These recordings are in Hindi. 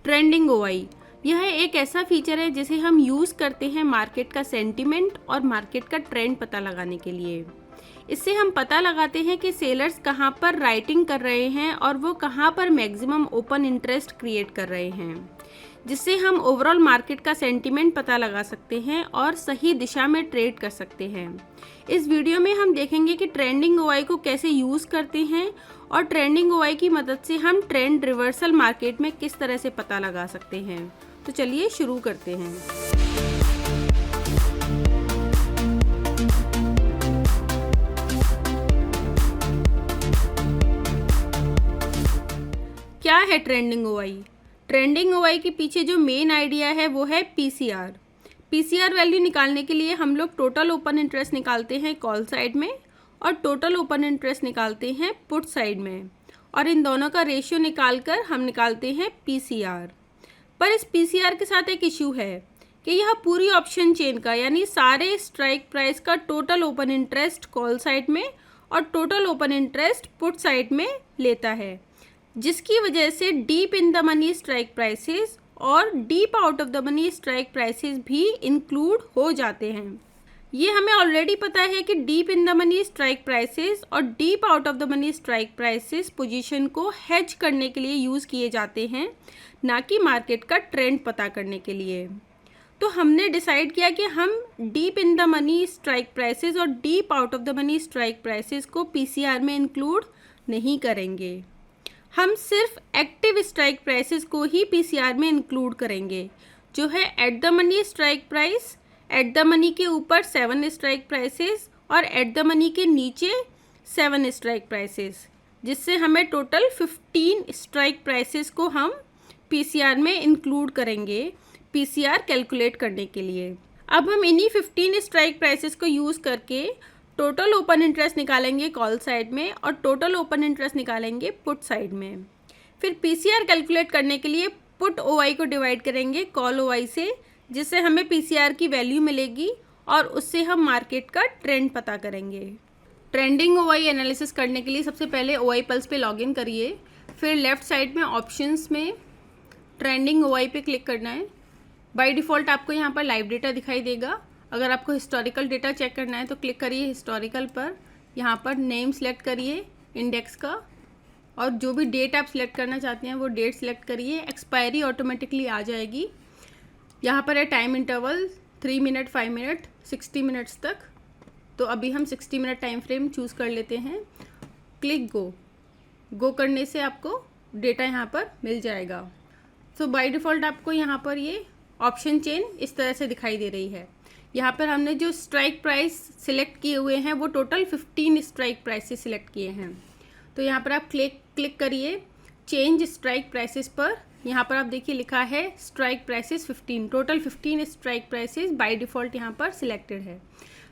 ट्रेंडिंग ओआई, यह एक ऐसा फीचर है जिसे हम यूज़ करते हैं मार्केट का सेंटीमेंट और मार्केट का ट्रेंड पता लगाने के लिए। इससे हम पता लगाते हैं कि सेलर्स कहाँ पर राइटिंग कर रहे हैं और वो कहाँ पर मैक्सिमम ओपन इंटरेस्ट क्रिएट कर रहे हैं, जिससे हम ओवरऑल मार्केट का सेंटीमेंट पता लगा सकते हैं और सही दिशा में ट्रेड कर सकते हैं। इस वीडियो में हम देखेंगे कि ट्रेंडिंग ओआई को कैसे यूज़ करते हैं और ट्रेंडिंग ओआई की मदद से हम ट्रेंड रिवर्सल मार्केट में किस तरह से पता लगा सकते हैं। तो चलिए शुरू करते हैं। क्या है ट्रेंडिंग ओआई? ट्रेंडिंग ओआई के पीछे जो मेन आइडिया है वो है पीसीआर। पीसीआर वैल्यू निकालने के लिए हम लोग टोटल ओपन इंटरेस्ट निकालते हैं कॉल साइड में और टोटल ओपन इंटरेस्ट निकालते हैं पुट साइड में, और इन दोनों का रेशियो निकालकर हम निकालते हैं पीसीआर। पर इस पीसीआर के साथ एक इशू है कि यह पूरी ऑप्शन चेन का यानी सारे स्ट्राइक प्राइस का total open interest call side में और total open interest put side में लेता है, जिसकी वजह से deep in the money strike prices और deep out of the money strike prices भी इंक्लूड हो जाते हैं। ये हमें ऑलरेडी पता है कि deep in the money strike prices और deep out of the money strike prices position को हेज करने के लिए यूज़ किए जाते हैं, ना कि मार्केट का ट्रेंड पता करने के लिए। तो हमने डिसाइड किया कि हम deep in the money strike prices और deep out of the money strike prices को पीसीआर में इंक्लूड नहीं करेंगे। हम सिर्फ एक्टिव स्ट्राइक प्राइसेस को ही पीसीआर में इंक्लूड करेंगे, जो है at the money strike price, at the money के ऊपर 7 स्ट्राइक प्राइसेस और एट द मनी के नीचे 7 स्ट्राइक प्राइसेस, जिससे हमें टोटल 15 स्ट्राइक प्राइसेस को हम पीसीआर में इंक्लूड करेंगे पीसीआर कैलकुलेट करने के लिए। अब हम इन्हीं 15 स्ट्राइक प्राइसेस को यूज़ करके टोटल ओपन इंटरेस्ट निकालेंगे कॉल साइड में और टोटल ओपन इंटरेस्ट निकालेंगे पुट साइड में। फिर पीसीआर कैलकुलेट करने के लिए पुट ओआई को डिवाइड करेंगे कॉल ओआई से, जिससे हमें पीसीआर की वैल्यू मिलेगी और उससे हम मार्केट का ट्रेंड पता करेंगे। ट्रेंडिंग ओआई एनालिसिस करने के लिए सबसे पहले ओआई पल्स पे लॉगिन करिए, फिर लेफ़्ट साइड में ऑप्शंस में ट्रेंडिंग ओआई पे क्लिक करना है। बाय डिफ़ॉल्ट आपको यहाँ पर लाइव डेटा दिखाई देगा। अगर आपको हिस्टोरिकल डेटा चेक करना है तो क्लिक करिए हिस्टोरिकल पर, यहाँ पर नेम सेलेक्ट करिए इंडेक्स का और जो भी डेट आप सिलेक्ट करना चाहते हैं वो डेट सिलेक्ट करिए। एक्सपायरी ऑटोमेटिकली आ जाएगी। यहाँ पर है time interval 3 minute, 5 minute, 60 minutes तक। तो अभी हम 60 मिनट टाइम फ्रेम चूज़ कर लेते हैं। क्लिक गो करने से आपको डेटा यहाँ पर मिल जाएगा। तो बाय डिफ़ॉल्ट आपको यहाँ पर ये ऑप्शन चेन इस तरह से दिखाई दे रही है। यहाँ पर हमने जो स्ट्राइक प्राइस सिलेक्ट किए हुए हैं वो टोटल 15 स्ट्राइक प्राइसेस सिलेक्ट किए हैं। तो यहाँ पर आप क्लिक करिए चेंज स्ट्राइक प्राइसेस पर। यहाँ पर आप देखिए लिखा है strike prices 15, total 15 strike prices by default यहाँ पर सिलेक्टेड है।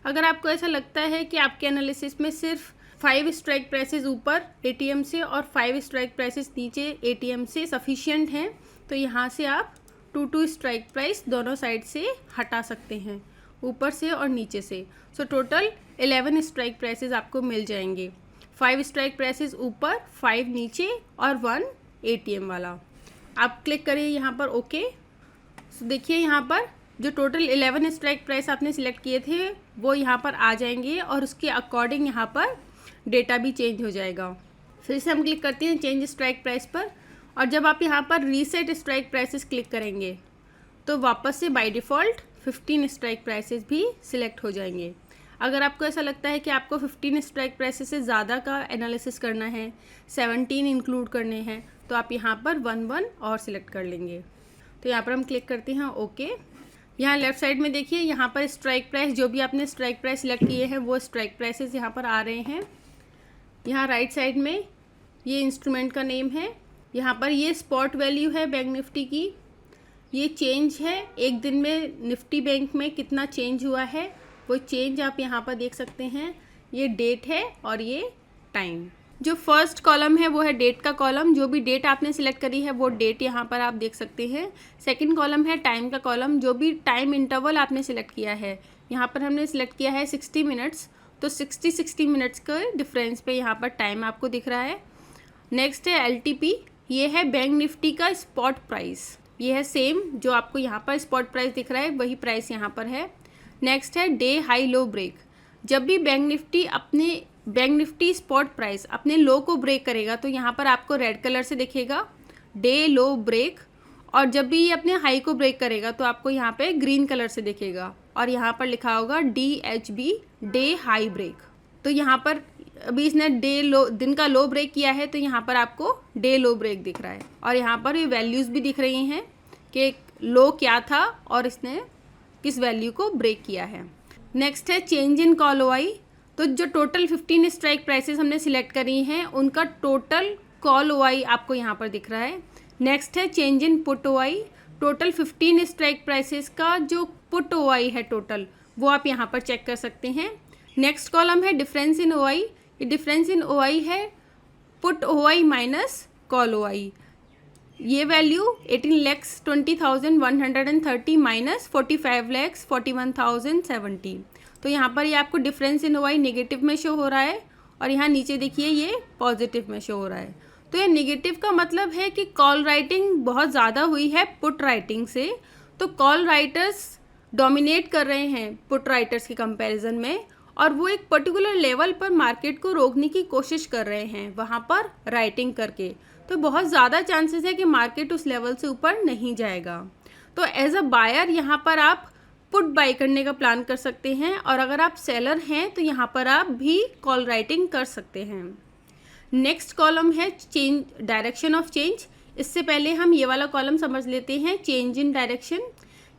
अगर आपको ऐसा लगता है कि आपके एनालिसिस में सिर्फ 5 स्ट्राइक प्राइसेस ऊपर एटीएम से और 5 स्ट्राइक प्राइसेस नीचे एटीएम से सफिशिएंट हैं, तो यहाँ से आप 2 स्ट्राइक प्राइस दोनों साइड से हटा सकते हैं, ऊपर से और नीचे से। सो टोटल 11 स्ट्राइक प्राइसेस आपको मिल जाएंगे। 5 स्ट्राइक प्राइसेस ऊपर, 5 नीचे और 1 एटीएम वाला। आप क्लिक करिए यहाँ पर ओके। सो देखिए यहाँ पर जो टोटल 11 स्ट्राइक प्राइस आपने सिलेक्ट किए थे वो यहाँ पर आ जाएंगे और उसके अकॉर्डिंग यहाँ पर डेटा भी चेंज हो जाएगा। फिर से हम क्लिक करते हैं चेंज स्ट्राइक प्राइस पर, और जब आप यहाँ पर रीसेट स्ट्राइक प्राइसेस क्लिक करेंगे तो वापस से बाय डिफ़ॉल्ट 15 स्ट्राइक प्राइसेस भी सिलेक्ट हो जाएंगे। अगर आपको ऐसा लगता है कि आपको 15 स्ट्राइक प्राइसेस से ज़्यादा का एनालिसिस करना है, 17 इंक्लूड करने हैं, तो आप यहाँ पर 1 और सिलेक्ट कर लेंगे। तो यहाँ पर हम क्लिक करते हैं ओके। यहाँ लेफ़्ट साइड में देखिए यहाँ पर स्ट्राइक प्राइस, जो भी आपने स्ट्राइक प्राइस सिलेक्ट किए हैं वो स्ट्राइक प्राइसेस यहाँ पर आ रहे हैं। यहाँ राइट साइड में ये इंस्ट्रूमेंट का नेम है। यहाँ पर ये स्पॉट वैल्यू है बैंक निफ्टी की। ये चेंज है एक दिन में निफ्टी बैंक में कितना चेंज हुआ है, वो चेंज आप यहाँ पर देख सकते हैं। ये डेट है और ये टाइम। जो फर्स्ट कॉलम है वो है डेट का कॉलम, जो भी डेट आपने सिलेक्ट करी है वो डेट यहाँ पर आप देख सकते हैं। सेकंड कॉलम है टाइम का कॉलम, जो भी टाइम इंटरवल आपने सिलेक्ट किया है। यहाँ पर हमने सिलेक्ट किया है 60 मिनट्स, तो 60 मिनट्स के डिफरेंस पे यहाँ पर टाइम आपको दिख रहा है। नेक्स्ट है LTP, ये है बैंक निफ्टी का स्पॉट प्राइस। ये है सेम जो आपको यहाँ पर स्पॉट प्राइस दिख रहा है, वही प्राइस यहाँ पर है। नेक्स्ट है डे हाई लो ब्रेक। जब भी बैंक निफ्टी स्पॉट प्राइस अपने लो को ब्रेक करेगा तो यहाँ पर आपको रेड कलर से दिखेगा डे लो ब्रेक, और जब भी ये अपने हाई को ब्रेक करेगा तो आपको यहाँ पे ग्रीन कलर से दिखेगा और यहाँ पर लिखा होगा DHB डे हाई ब्रेक। तो यहाँ पर अभी इसने दिन का लो ब्रेक किया है तो यहाँ पर आपको डे लो ब्रेक दिख रहा है, और यहाँ पर ये वैल्यूज़ भी दिख रही हैं कि लो क्या था और इसने किस वैल्यू को ब्रेक किया है। नेक्स्ट है चेंज इन कॉल OI। तो जो टोटल 15 स्ट्राइक प्राइसेस हमने सिलेक्ट करी हैं उनका टोटल कॉल OI आपको यहाँ पर दिख रहा है। नेक्स्ट है change in put OI। Total 15 strike prices का जो पुट OI है टोटल, वो आप यहाँ पर चेक कर सकते हैं। नेक्स्ट कॉलम है डिफरेंस इन OI। ये डिफरेंस इन OI है put OI minus call OI। ये वैल्यू 18,20,130 माइनस 45,41,070। तो यहाँ पर ये आपको डिफरेंस इन OI नेगेटिव में शो हो रहा है, और यहाँ नीचे देखिए ये पॉजिटिव में शो हो रहा है। तो ये नेगेटिव का मतलब है कि कॉल राइटिंग बहुत ज़्यादा हुई है पुट राइटिंग से, तो कॉल राइटर्स डोमिनेट कर रहे हैं पुट राइटर्स के कंपैरिजन में, और वो एक पर्टिकुलर लेवल पर मार्केट को रोकने की कोशिश कर रहे हैं वहाँ पर राइटिंग करके। तो बहुत ज़्यादा चांसेस है कि मार्केट उस लेवल से ऊपर नहीं जाएगा। तो एज अ बायर यहाँ पर आप पुट बाई करने का प्लान कर सकते हैं, और अगर आप सेलर हैं तो यहाँ पर आप भी कॉल राइटिंग कर सकते हैं। नेक्स्ट कॉलम है चेंज डायरेक्शन ऑफ चेंज। इससे पहले हम ये वाला कॉलम समझ लेते हैं चेंज इन डायरेक्शन।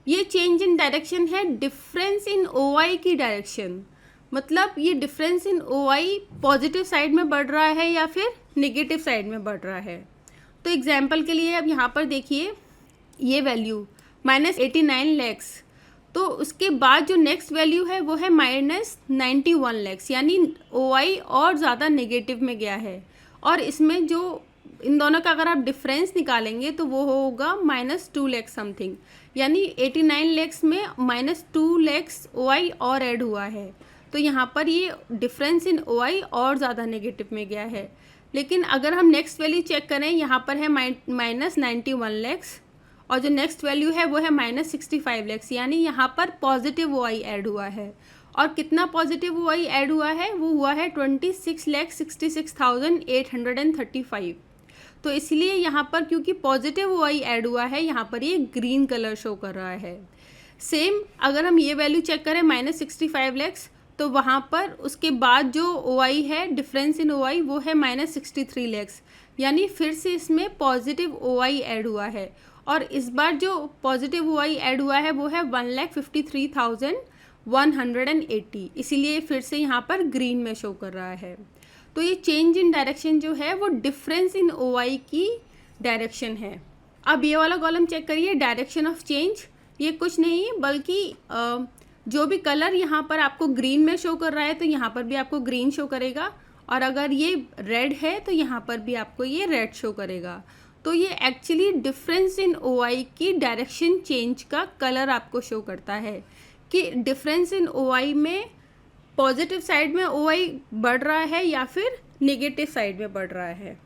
ये चेंज इन डायरेक्शन है डिफरेंस इन OI की डायरेक्शन, मतलब ये difference in OI positive side में बढ़ रहा है या फिर नेगेटिव साइड में बढ़ रहा है। तो एग्जांपल के लिए अब यहाँ पर देखिए ये वैल्यू -89 लैक्स, तो उसके बाद जो नेक्स्ट वैल्यू है वो है -91 लैक्स, यानी OI और ज़्यादा नेगेटिव में गया है। और इसमें जो इन दोनों का अगर आप डिफरेंस निकालेंगे तो वो होगा -2 लैक्स समथिंग, यानी 89 लैक्स में -2 लैक्स OI और ऐड हुआ है। तो यहाँ पर ये डिफरेंस इन OI और ज़्यादा नेगेटिव में गया है। लेकिन अगर हम नेक्स्ट वैल्यू चेक करें, यहाँ पर है -91 लैक्स, और जो नेक्स्ट वैल्यू है वो है -65 लैक्स, यानी यहाँ पर पॉजिटिव OI ऐड हुआ है। और कितना पॉजिटिव OI ऐड हुआ है, वो हुआ है 26,66,835। तो इसलिए यहाँ पर क्योंकि पॉजिटिव OI ऐड हुआ है, यहाँ पर ये ग्रीन कलर शो कर रहा है। सेम अगर हम ये वैल्यू चेक करें -65 लैक्स, तो वहाँ पर उसके बाद जो OI है डिफरेंस इन OI वो है -63 लैक्स, यानी फिर से इसमें पॉजिटिव OI ऐड हुआ है। और इस बार जो पॉजिटिव OI ऐड हुआ है वो है 1,53,180, इसीलिए फिर से यहाँ पर ग्रीन में शो कर रहा है। तो ये चेंज इन डायरेक्शन जो है वो डिफरेंस इन OI की डायरेक्शन है। अब ये वाला कॉलम चेक करिए डायरेक्शन ऑफ चेंज। ये कुछ नहीं बल्कि जो भी कलर यहाँ पर आपको ग्रीन में शो कर रहा है तो यहाँ पर भी आपको ग्रीन शो करेगा, और अगर ये रेड है तो यहाँ पर भी आपको ये रेड शो करेगा। तो ये एक्चुअली डिफरेंस इन OI की डायरेक्शन चेंज का कलर आपको शो करता है कि डिफरेंस इन OI में पॉजिटिव साइड में OI बढ़ रहा है या फिर नेगेटिव साइड में बढ़ रहा है।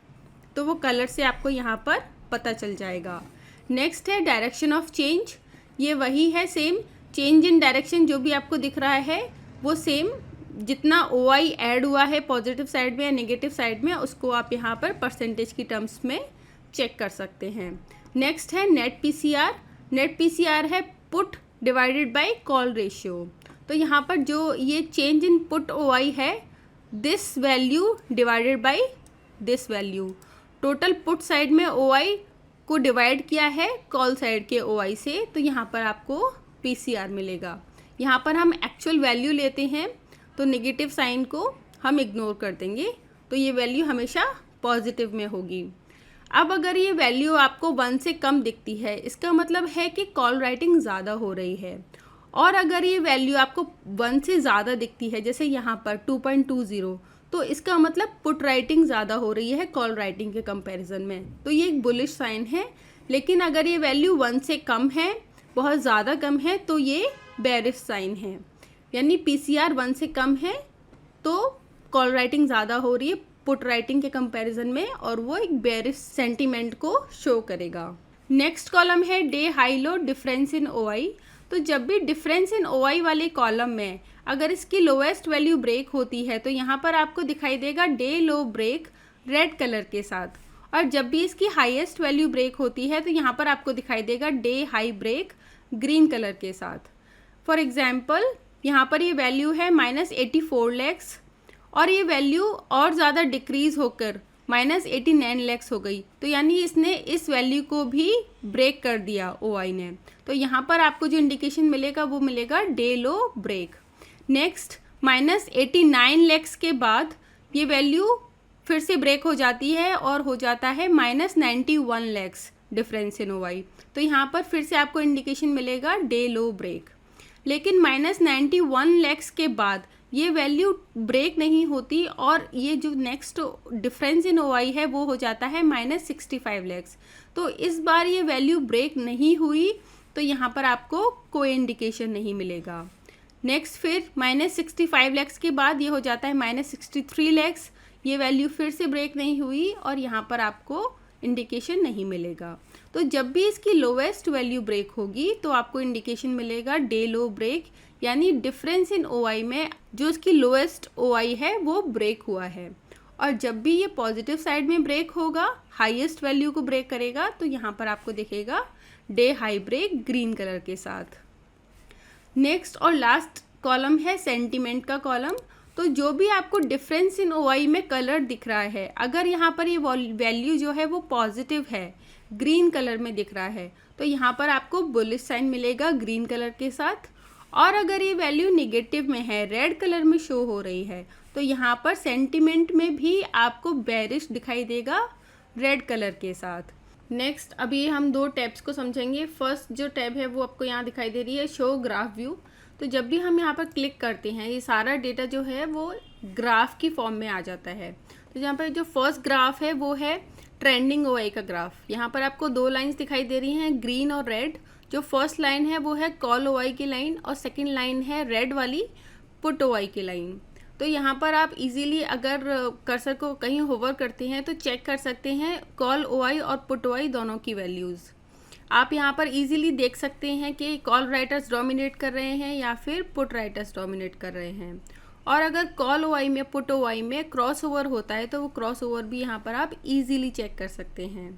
तो वो कलर से आपको यहाँ पर पता चल जाएगा। नेक्स्ट है डायरेक्शन ऑफ चेंज। ये वही है सेम चेंज इन डायरेक्शन, जो भी आपको दिख रहा है वो सेम जितना OI ऐड हुआ है पॉजिटिव साइड में या नेगेटिव साइड में, उसको आप यहाँ पर परसेंटेज की टर्म्स में चेक कर सकते हैं। नेक्स्ट है नेट PCR। नेट PCR है put divided by call ratio. तो यहाँ पर जो ये चेंज इन पुट OI है, this value divided by this value. Total put side में OI को डिवाइड किया है कॉल साइड के OI से, तो यहाँ पर आपको PCR मिलेगा। यहाँ पर हम एक्चुअल वैल्यू लेते हैं तो नेगेटिव साइन को हम इग्नोर कर देंगे, तो ये वैल्यू हमेशा पॉजिटिव में होगी। अब अगर ये वैल्यू आपको 1 से कम दिखती है, इसका मतलब है कि कॉल राइटिंग ज़्यादा हो रही है। और अगर ये वैल्यू आपको 1 से ज़्यादा दिखती है, जैसे यहाँ पर 2.20, तो इसका मतलब पुट राइटिंग ज़्यादा हो रही है कॉल राइटिंग के कंपैरिजन में, तो ये एक बुलिश साइन है। लेकिन अगर ये वैल्यू 1 से कम है, बहुत ज़्यादा कम है, तो ये बेरिश साइन है, यानी PCR 1 से कम है तो कॉल राइटिंग ज़्यादा हो रही है पुट राइटिंग के कंपैरिजन में, और वो एक बेरिश सेंटीमेंट को शो करेगा। नेक्स्ट कॉलम है day high low difference in OI। तो जब भी डिफरेंस इन OI वाले कॉलम में अगर इसकी लोएस्ट वैल्यू ब्रेक होती है तो यहाँ पर आपको दिखाई देगा day low break red colour के साथ, और जब भी इसकी हाईएस्ट वैल्यू ब्रेक होती है तो यहाँ पर आपको दिखाई देगा day high break green colour के साथ। फॉर एग्जाम्पल यहाँ पर ये वैल्यू है -84 लैक्स और ये वैल्यू और ज़्यादा डिक्रीज़ होकर -89 लैक्स हो गई, तो यानी इसने इस वैल्यू को भी ब्रेक कर दिया OI ने। तो यहाँ पर आपको जो इंडिकेशन मिलेगा वो मिलेगा day low break. Next -89 lakhs के बाद ये वैल्यू फिर से ब्रेक हो जाती है और हो जाता है -91 लैक्स डिफरेंस इन OI। तो यहाँ पर फिर से आपको इंडिकेशन मिलेगा डे लो ब्रेक। लेकिन -91 लैक्स के बाद ये वैल्यू ब्रेक नहीं होती और ये जो नेक्स्ट डिफरेंस इन OI है वो हो जाता है -65 लैक्स। तो इस बार ये वैल्यू ब्रेक नहीं हुई, तो यहाँ पर आपको कोई इंडिकेशन नहीं मिलेगा। नेक्स्ट फिर -65 लैक्स के बाद ये हो जाता है -63 लैक्स, ये वैल्यू फिर से ब्रेक नहीं हुई और यहाँ पर आपको इंडिकेशन नहीं मिलेगा। तो जब भी इसकी लोवेस्ट वैल्यू ब्रेक होगी तो आपको इंडिकेशन मिलेगा डे लो ब्रेक, यानी डिफरेंस इन OI में जो इसकी लोएस्ट OI है वो ब्रेक हुआ है। और जब भी ये पॉजिटिव साइड में ब्रेक होगा, हाईएस्ट वैल्यू को ब्रेक करेगा, तो यहाँ पर आपको दिखेगा day high break green colour के साथ। नेक्स्ट और लास्ट कॉलम है सेंटीमेंट का कॉलम। तो जो भी आपको डिफरेंस इन OI में कलर दिख रहा है, अगर यहाँ पर ये वैल्यू जो है वो पॉजिटिव है, ग्रीन कलर में दिख रहा है, तो यहाँ पर आपको बुलिश साइन मिलेगा ग्रीन कलर के साथ। और अगर ये वैल्यू निगेटिव में है, रेड कलर में शो हो रही है, तो यहाँ पर सेंटीमेंट में भी आपको बेरिश दिखाई देगा रेड कलर के साथ। नेक्स्ट अभी हम दो टैब्स को समझेंगे। फर्स्ट जो टैब है वो आपको यहाँ दिखाई दे रही है शो ग्राफ व्यू। तो जब भी हम यहाँ पर क्लिक करते हैं ये सारा डेटा जो है वो ग्राफ की फॉर्म में आ जाता है। तो यहाँ पर जो फर्स्ट ग्राफ है वो है ट्रेंडिंग OI का ग्राफ। यहाँ पर आपको दो लाइंस दिखाई दे रही हैं, ग्रीन और रेड। जो फर्स्ट लाइन है वो है कॉल OI की लाइन और सेकंड लाइन है रेड वाली पुट OI की लाइन। तो यहाँ पर आप इजीली अगर कर्सर को कहीं होवर करते हैं तो चेक कर सकते हैं कॉल OI और पुट OI दोनों की वैल्यूज़। आप यहाँ पर इजीली देख सकते हैं कि कॉल राइटर्स डोमिनेट कर रहे हैं या फिर पुट राइटर्स डोमिनेट कर रहे हैं। और अगर कॉल OI में पुट OI में क्रॉस ओवर होता है तो वो क्रॉस ओवर भी यहाँ पर आप इजीली चेक कर सकते हैं।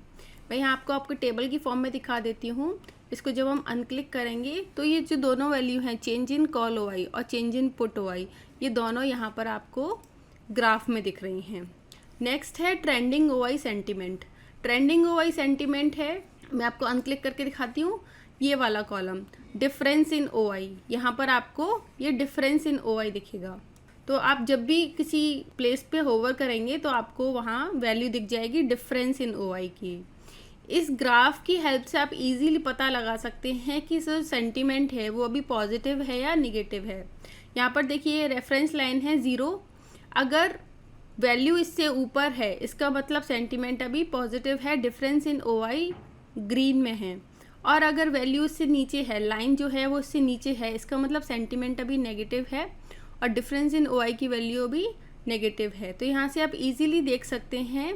मैं यहाँ आपको टेबल की फॉर्म में दिखा देती हूँ। इसको जब हम अनक्लिक करेंगे तो ये जो दोनों वैल्यू हैं, चेंज इन कॉल OI और चेंज इन पुट OI, ये दोनों यहाँ पर आपको ग्राफ में दिख रही हैं। नेक्स्ट है trending OI sentiment. Trending OI sentiment है, मैं आपको अनक्लिक करके दिखाती हूँ, ये वाला कॉलम डिफरेंस इन OI। यहाँ पर आपको ये डिफरेंस इन OI दिखेगा। तो आप जब भी किसी प्लेस पे होवर करेंगे तो आपको वहाँ वैल्यू दिख जाएगी डिफरेंस इन OI की। इस ग्राफ की हेल्प से आप इजीली पता लगा सकते हैं कि जो सेंटीमेंट है वो अभी पॉजिटिव है या निगेटिव है। यहाँ पर देखिए रेफरेंस लाइन है 0। अगर वैल्यू इससे ऊपर है इसका मतलब सेंटीमेंट अभी पॉजिटिव है, डिफरेंस इन OI ग्रीन में है। और अगर वैल्यू इससे नीचे है, लाइन जो है वो इससे नीचे है, इसका मतलब सेंटीमेंट अभी नेगेटिव है और डिफरेंस इन OI की वैल्यू अभी नेगेटिव है। तो यहाँ से आप इजीली देख सकते हैं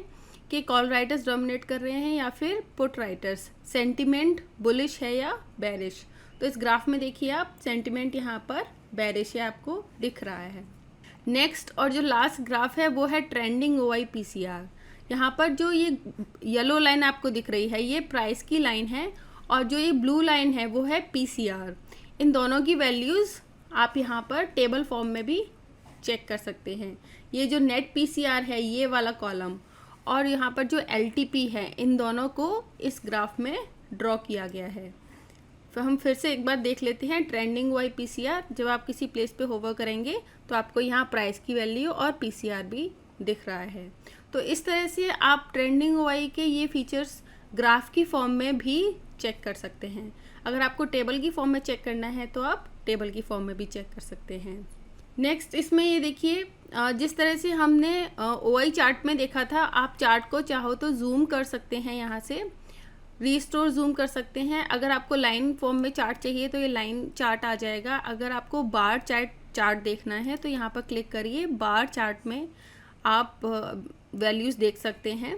कि कॉल राइटर्स डोमिनेट कर रहे हैं या फिर पुट राइटर्स, सेंटीमेंट बुलिश है या बेरिश। तो इस ग्राफ में देखिए आप सेंटीमेंट यहाँ पर बेरिश है आपको दिख रहा है। नेक्स्ट और जो लास्ट ग्राफ है वो है ट्रेंडिंग OI PCR। यहाँ पर जो ये येलो लाइन आपको दिख रही है ये प्राइस की लाइन है और जो ये ब्लू लाइन है वो है PCR। इन दोनों की वैल्यूज़ आप यहाँ पर टेबल फॉर्म में भी चेक कर सकते हैं। ये जो नेट PCR है ये वाला कॉलम और यहाँ पर जो LTP है, इन दोनों को इस ग्राफ में ड्रॉ किया गया है। तो हम फिर से एक बार देख लेते हैं ट्रेंडिंग OI PCR। जब आप किसी प्लेस पे होवर करेंगे तो आपको यहाँ प्राइस की वैल्यू और PCR भी दिख रहा है। तो इस तरह से आप ट्रेंडिंग OI के ये फीचर्स ग्राफ की फॉर्म में भी चेक कर सकते हैं। अगर आपको टेबल की फॉर्म में चेक करना है तो आप टेबल की फॉर्म में भी चेक कर सकते हैं। नेक्स्ट इसमें ये देखिए जिस तरह से हमने OI चार्ट में देखा था, आप चार्ट को चाहो तो जूम कर सकते हैं, यहाँ से रीस्टोर जूम कर सकते हैं। अगर आपको लाइन फॉर्म में चार्ट चाहिए तो ये लाइन चार्ट आ जाएगा। अगर आपको बार चार्ट देखना है तो यहाँ पर क्लिक करिए, बार चार्ट में आप वैल्यूज़ देख सकते हैं।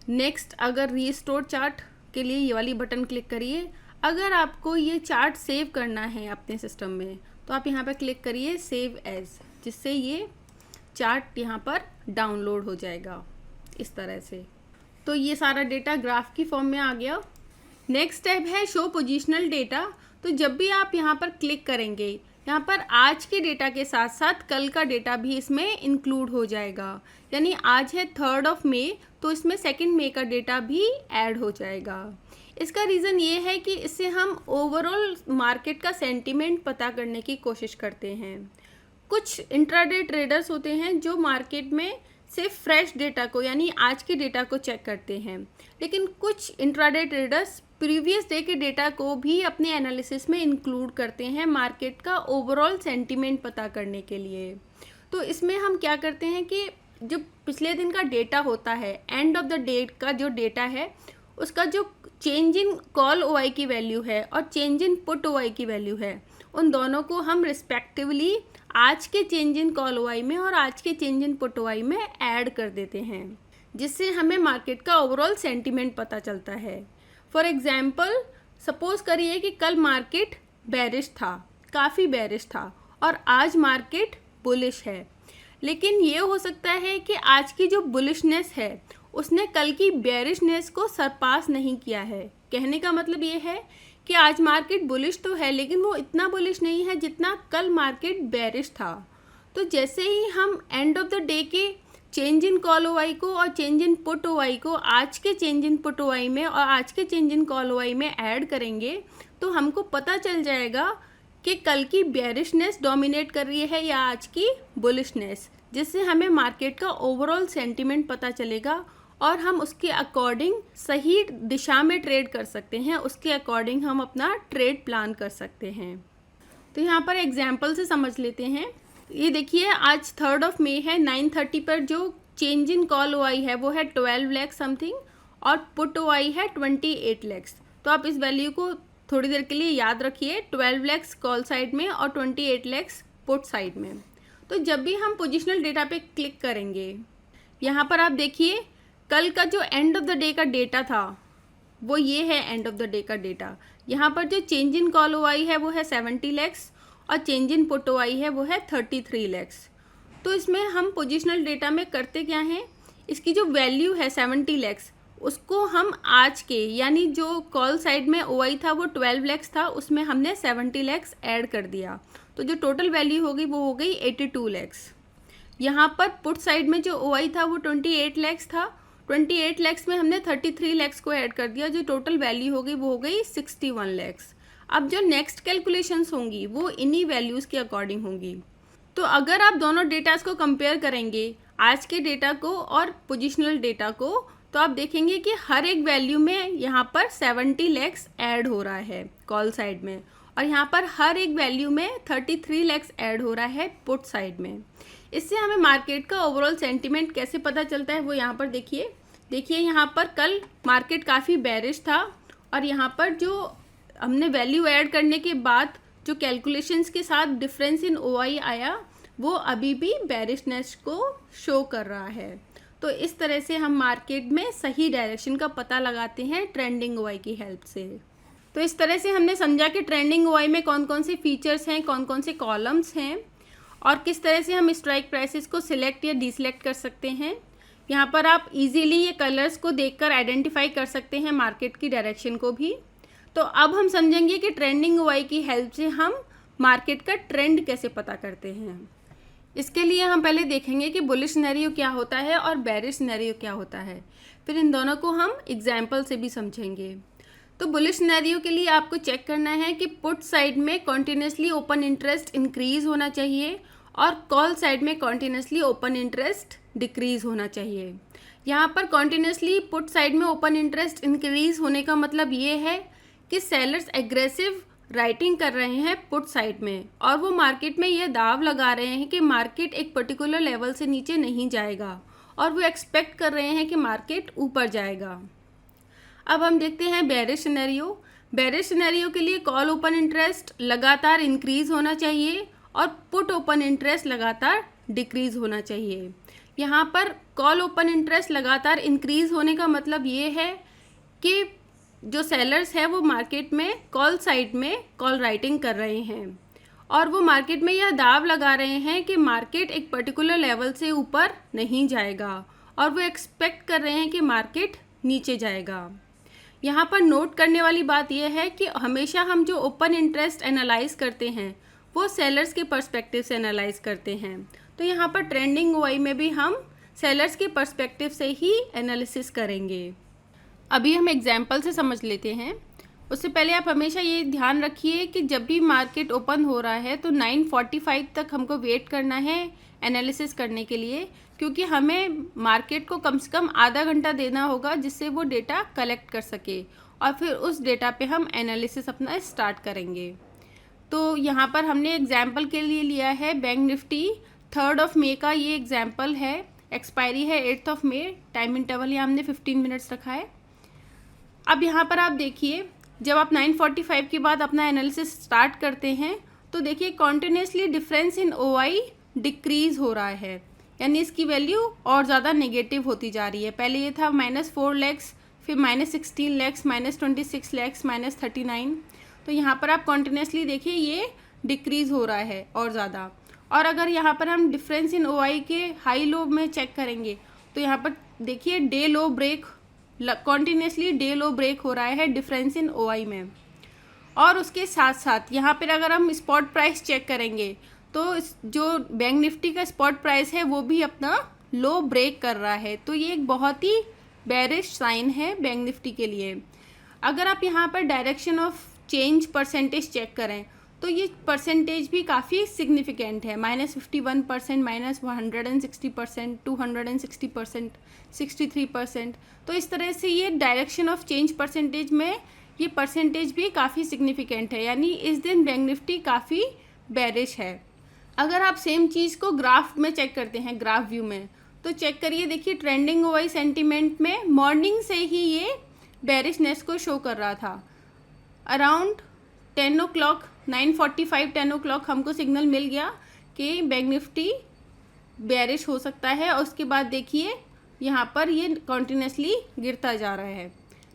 नेक्स्ट अगर रीस्टोर चार्ट के लिए ये वाली बटन क्लिक करिए। अगर आपको ये चार्ट सेव करना है अपने सिस्टम में तो आप यहाँ पर क्लिक करिए सेव एज, जिससे ये चार्ट यहाँ पर डाउनलोड हो जाएगा इस तरह से। तो ये सारा डेटा ग्राफ की फॉर्म में आ गया। नेक्स्ट स्टेप है शो पोजिशनल डेटा। तो जब भी आप यहाँ पर क्लिक करेंगे, यहाँ पर आज के डेटा के साथ साथ कल का डेटा भी इसमें इंक्लूड हो जाएगा। यानी आज है 3 मई, तो इसमें 2 मई का डेटा भी ऐड हो जाएगा। इसका रीज़न ये है कि इससे हम ओवरऑल मार्केट का सेंटीमेंट पता करने की कोशिश करते हैं। कुछ इंट्राडे ट्रेडर्स होते हैं जो मार्केट में सिर्फ फ्रेश डेटा को यानी आज के डेटा को चेक करते हैं, लेकिन कुछ इंट्राडे ट्रेडर्स प्रीवियस डे के डेटा को भी अपने एनालिसिस में इंक्लूड करते हैं मार्केट का ओवरऑल सेंटीमेंट पता करने के लिए। तो इसमें हम क्या करते हैं कि जो पिछले दिन का डेटा होता है, एंड ऑफ द डे का जो डेटा है, उसका जो चेंज इन कॉल ओआई की वैल्यू है और चेंज इन पुट ओआई की वैल्यू है, उन दोनों को हम रिस्पेक्टिवली आज के चेंज इन कॉल ओआई में और आज के चेंज इन पुट ओआई में ऐड कर देते हैं, जिससे हमें मार्केट का ओवरऑल सेंटीमेंट पता चलता है। फॉर एग्जाम्पल, सपोज करिए कि कल मार्केट बेरिश था, काफ़ी बेरिश था, और आज मार्केट बुलिश है। लेकिन ये हो सकता है कि आज की जो बुलिशनेस है उसने कल की बेरिशनेस को सरपास नहीं किया है। कहने का मतलब ये है कि आज मार्केट बुलिश तो है, लेकिन वो इतना बुलिश नहीं है जितना कल मार्केट बेरिश था। तो जैसे ही हम एंड ऑफ द डे के चेंज इन कॉल ओआई को और चेंज इन पुट ओआई को आज के चेंज इन पुट ओआई में और आज के चेंज इन कॉल ओआई में ऐड करेंगे, तो हमको पता चल जाएगा कि कल की बेरिशनेस डोमिनेट कर रही है या आज की बुलिशनेस, जिससे हमें मार्केट का ओवरऑल सेंटीमेंट पता चलेगा और हम उसके अकॉर्डिंग सही दिशा में ट्रेड कर सकते हैं। उसके अकॉर्डिंग हम अपना ट्रेड प्लान कर सकते हैं। तो यहाँ पर एग्जाम्पल से समझ लेते हैं। ये देखिए, आज 3 मई है, 9:30 पर जो चेंज इन कॉल ओआई है वो है 12 लाख समथिंग और पुट ओआई है 28 लाख। तो आप इस वैल्यू को थोड़ी देर के लिए याद रखिए, 12 लाख कॉल साइड में और 28 लाख पुट साइड में। तो जब भी हम पोजिशनल डेटा पे क्लिक करेंगे, यहाँ पर आप देखिए कल का जो एंड ऑफ द डे का डेटा था वो ये है एंड ऑफ द डे का डेटा। यहाँ पर जो चेंज इन कॉल ओआई है वो है 70 लाख और चेंज इन पुट ओआई है वो है 33 लाख। तो इसमें हम पोजिशनल डेटा में करते क्या हैं, इसकी जो वैल्यू है 70 लाख उसको हम आज के यानी जो कॉल साइड में ओआई था वो 12 लाख था, उसमें हमने 70 लाख ऐड कर दिया, तो जो टोटल वैल्यू हो गई वो हो गई 82 लाख। यहाँ पर पुट साइड में जो ओआई था वो 28 लाख था, 28 लाख में हमने 33 लाख को ऐड कर दिया, जो टोटल वैल्यू हो गई वो हो गई 61 लाख। अब जो नेक्स्ट कैलकुलेशंस होंगी वो इन्हीं वैल्यूज़ के अकॉर्डिंग होंगी। तो अगर आप दोनों डेटास को कंपेयर करेंगे, आज के डेटा को और पोजिशनल डेटा को, तो आप देखेंगे कि हर एक वैल्यू में यहाँ पर 70 लाख ऐड हो रहा है कॉल साइड में, और यहाँ पर हर एक वैल्यू में 33 लाख ऐड हो रहा है पुट साइड में। इससे हमें मार्केट का ओवरऑल सेंटीमेंट कैसे पता चलता है वो यहाँ पर देखिए यहाँ पर कल मार्केट काफ़ी बेरिश था और यहाँ पर जो हमने वैल्यू ऐड करने के बाद जो कैलकुलेशंस के साथ डिफरेंस इन ओआई आया वो अभी भी बेरिशनेस को शो कर रहा है। तो इस तरह से हम मार्केट में सही डायरेक्शन का पता लगाते हैं ट्रेंडिंग ओआई की हेल्प से। तो इस तरह से हमने समझा कि ट्रेंडिंग ओआई में कौन कौन से फीचर्स हैं, कौन कौन से कॉलम्स हैं और किस तरह से हम स्ट्राइक प्राइसेस को सिलेक्ट या डिसलेक्ट कर सकते हैं। यहाँ पर आप इजीली ये कलर्स को देखकर आइडेंटिफाई कर सकते हैं मार्केट की डायरेक्शन को भी। तो अब हम समझेंगे कि ट्रेंडिंग ओआई की हेल्प से हम मार्केट का ट्रेंड कैसे पता करते हैं। इसके लिए हम पहले देखेंगे कि बुलिश सिनेरियो क्या होता है और बेरिश सिनेरियो क्या होता है, फिर इन दोनों को हम एग्जाम्पल से भी समझेंगे। तो बुलिश सिनेरियो के लिए आपको चेक करना है कि पुट साइड में कॉन्टिन्यूसली ओपन इंटरेस्ट इंक्रीज़ होना चाहिए और कॉल साइड में कॉन्टिन्यूसली ओपन इंटरेस्ट डिक्रीज़ होना चाहिए। यहाँ पर कॉन्टिन्यूसली पुट साइड में ओपन इंटरेस्ट इंक्रीज़ होने का मतलब ये है कि सेलर्स एग्रेसिव राइटिंग कर रहे हैं पुट साइड में और वो मार्केट में ये दाव लगा रहे हैं कि मार्केट एक पर्टिकुलर लेवल से नीचे नहीं जाएगा और वो एक्सपेक्ट कर रहे हैं कि मार्केट ऊपर जाएगा। अब हम देखते हैं बेरिश सिनेरियो। बेरिश सिनेरियो के लिए कॉल ओपन इंटरेस्ट लगातार इंक्रीज़ होना चाहिए और पुट ओपन इंटरेस्ट लगातार डिक्रीज़ होना चाहिए। यहाँ पर कॉल ओपन इंटरेस्ट लगातार इंक्रीज़ होने का मतलब ये है कि जो सेलर्स हैं वो मार्केट में कॉल साइड में कॉल राइटिंग कर रहे हैं और वो मार्केट में यह दाव लगा रहे हैं कि मार्केट एक पर्टिकुलर लेवल से ऊपर नहीं जाएगा और वो एक्सपेक्ट कर रहे हैं कि मार्केट नीचे जाएगा। यहाँ पर नोट करने वाली बात यह है कि हमेशा हम जो ओपन इंटरेस्ट एनालाइज करते हैं वो सेलर्स के पर्सपेक्टिव से एनालाइज करते हैं। तो यहाँ पर ट्रेंडिंग ओआई में भी हम सेलर्स के पर्सपेक्टिव से ही एनालिसिस करेंगे। अभी हम एग्जाम्पल से समझ लेते हैं। उससे पहले आप हमेशा ये ध्यान रखिए कि जब भी मार्केट ओपन हो रहा है तो 9:45 तक हमको वेट करना है एनालिसिस करने के लिए, क्योंकि हमें मार्केट को कम से कम आधा घंटा देना होगा जिससे वो डेटा कलेक्ट कर सके और फिर उस डेटा पे हम एनालिसिस अपना स्टार्ट करेंगे। तो यहाँ पर हमने एग्जाम्पल के लिए लिया है बैंक निफ्टी 3 मई का, ये एग्जाम्पल है। एक्सपायरी है 8 मई, टाइम इंटरवल यहाँ हमने 15 मिनट्स रखा है। अब यहाँ पर आप देखिए, जब आप 9:45 के बाद अपना एनालिसिस स्टार्ट करते हैं तो देखिए continuously difference in OI decrease हो रहा है, यानी इसकी वैल्यू और ज़्यादा नेगेटिव होती जा रही है। पहले ये था -4 lakhs, फिर -16 lakhs, -26 lakhs, -39। तो यहाँ पर आप कॉन्टिन्यूसली देखिए ये डिक्रीज़ हो रहा है और ज़्यादा। और अगर यहाँ पर हम डिफरेंस इन ओआई के हाई लो में चेक करेंगे तो यहाँ पर देखिए day low break, continuously day low break हो रहा है डिफरेंस इन ओआई में। और उसके साथ साथ यहाँ पर अगर हम स्पॉट प्राइस चेक करेंगे तो जो बैंक निफ्टी का स्पॉट प्राइस है वो भी अपना लो ब्रेक कर रहा है। तो ये एक बहुत ही बेरिश साइन है बैंक निफ्टी के लिए। अगर आप यहाँ पर direction of change percentage check करें तो ये परसेंटेज भी काफ़ी सिग्निफिकेंट है, -51%, -160%, 260%, 63%। तो इस तरह से ये डायरेक्शन ऑफ चेंज परसेंटेज में ये परसेंटेज भी काफ़ी सिग्निफिकेंट है, यानी इस दिन बैंक निफ्टी काफ़ी बेरिश है। अगर आप सेम चीज़ को ग्राफ में चेक करते हैं, ग्राफ व्यू में, तो चेक करिए, देखिए ट्रेंडिंग ओआई सेंटीमेंट में मॉर्निंग से ही ये बेरिशनेस को शो कर रहा था। अराउंड 10 o'clock, 9:45, 10 o'clock हमको सिग्नल मिल गया कि बैंक निफ्टी बेरिश हो सकता है और उसके बाद देखिए यहाँ पर ये कॉन्टिन्यूसली गिरता जा रहा है।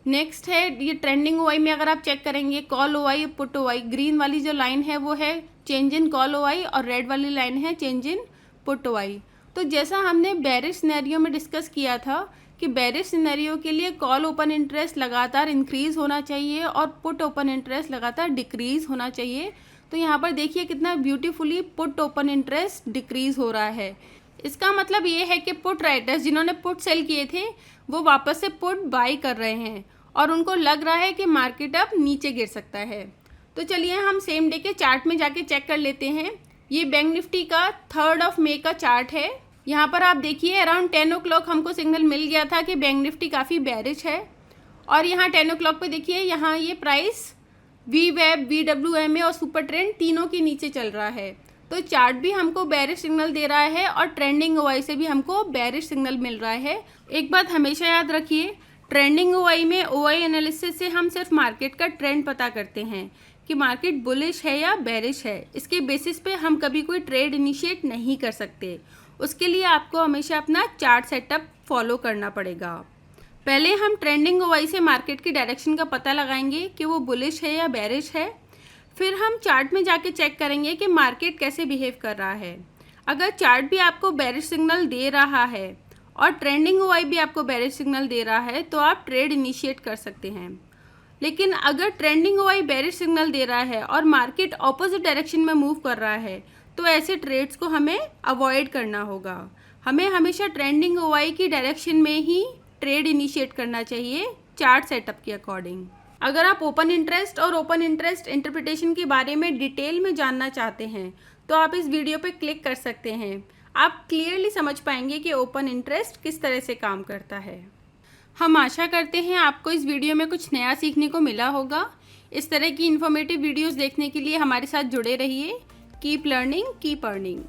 नेक्स्ट है ये ट्रेंडिंग ओआई में अगर आप चेक करेंगे call OI, put OI, green वाली जो लाइन है वो है चेंज इन कॉल ओआई और रेड वाली लाइन है चेंज इन पुट ओआई। तो जैसा हमने बेरिश सिनेरियो में डिस्कस किया था कि बेरिश सिनेरियो के लिए कॉल ओपन इंटरेस्ट लगातार इंक्रीज़ होना चाहिए और पुट ओपन इंटरेस्ट लगातार डिक्रीज़ होना चाहिए। तो यहाँ पर देखिए कितना beautifully put open interest decrease हो रहा है। इसका मतलब ये है कि पुट राइटर्स जिन्होंने पुट सेल किए थे वो वापस से पुट बाई कर रहे हैं और उनको लग रहा है कि मार्केट अब नीचे गिर सकता है। तो चलिए हम सेम डे के चार्ट में जाके चेक कर लेते हैं। ये बैंक निफ्टी का 3 मई का चार्ट है। यहाँ पर आप देखिए अराउंड 10 o'clock हमको सिग्नल मिल गया था कि बैंक निफ्टी काफ़ी बेरिश है और यहाँ 10 o'clock पे देखिए यहाँ ये प्राइस VWAP, VWMA और सुपर ट्रेंड तीनों के नीचे चल रहा है। तो चार्ट भी हमको बेरिश सिग्नल दे रहा है और ट्रेंडिंग ओआई से भी हमको बेरिश सिग्नल मिल रहा है। एक बात हमेशा याद रखिए, ट्रेंडिंग ओआई में ओआई एनालिसिस से हम सिर्फ मार्केट का ट्रेंड पता करते हैं कि मार्केट बुलिश है या बेरिश है। इसके बेसिस पे हम कभी कोई ट्रेड इनिशिएट नहीं कर सकते। उसके लिए आपको हमेशा अपना चार्ट सेटअप फॉलो करना पड़ेगा। पहले हम ट्रेंडिंग ओआई से मार्केट की डायरेक्शन का पता लगाएंगे कि वो बुलिश है या बेरिश है। फिर हम चार्ट में जाके चेक करेंगे कि मार्केट कैसे बिहेव कर रहा है। अगर चार्ट भी आपको बेरिश सिग्नल दे रहा है और ट्रेंडिंग ओआई भी आपको बेरिश सिग्नल दे रहा है तो आप ट्रेड इनिशिएट कर सकते हैं। लेकिन अगर ट्रेंडिंग ओआई बेरिश सिग्नल दे रहा है और मार्केट ऑपोजिट डायरेक्शन में मूव कर रहा है तो ऐसे ट्रेड्स को हमें अवॉइड करना होगा। हमें हमेशा ट्रेंडिंग ओआई की डायरेक्शन में ही ट्रेड इनिशिएट करना चाहिए चार्ट सेटअप के अकॉर्डिंग। अगर आप ओपन इंटरेस्ट और ओपन इंटरेस्ट इंटरप्रिटेशन के बारे में डिटेल में जानना चाहते हैं तो आप इस वीडियो पर क्लिक कर सकते हैं। आप क्लियरली समझ पाएंगे कि ओपन इंटरेस्ट किस तरह से काम करता है। हम आशा करते हैं आपको इस वीडियो में कुछ नया सीखने को मिला होगा। इस तरह की इन्फॉर्मेटिव वीडियोस देखने के लिए हमारे साथ जुड़े रहिए। Keep learning, keep earning.